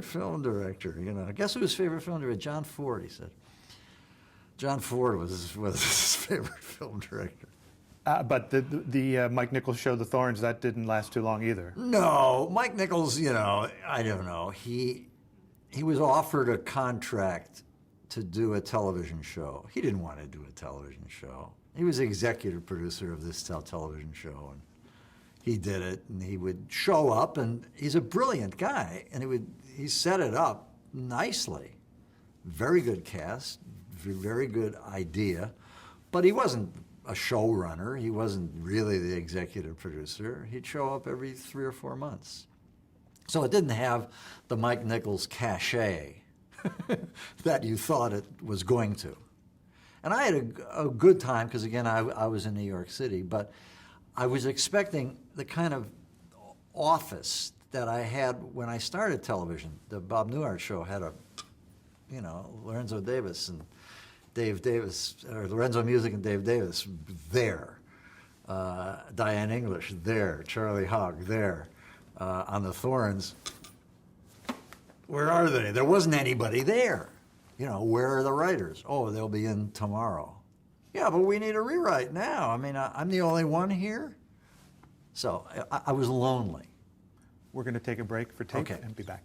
film director? You know, guess who his favorite film director? John Ford, he said. John Ford was his favorite film director. But the Mike Nichols show, The Thorns, that didn't last too long either. No, Mike Nichols, you know, I don't know. He was offered a contract to do a television show. He didn't want to do a television show. He was the executive producer of this television show, and he did it, and he would show up, and he's a brilliant guy, and he set it up nicely. Very good cast, very good idea, but he wasn't a showrunner. He wasn't really the executive producer. He'd show up every 3 or 4 months. So it didn't have the Mike Nichols cachet that you thought it was going to. And I had a good time because, again, I was in New York City, but I was expecting the kind of office that I had when I started television. The Bob Newhart show had Lorenzo Davis and Dave Davis, or Lorenzo Music and Dave Davis there. Diane English there. Charlie Hogg there. On The Thorns, where are they? There wasn't anybody there. You know, where are the writers? Oh, they'll be in tomorrow. Yeah, but we need a rewrite now. I mean, I'm the only one here. So I was lonely. We're going to take a break for tape Okay. and be back.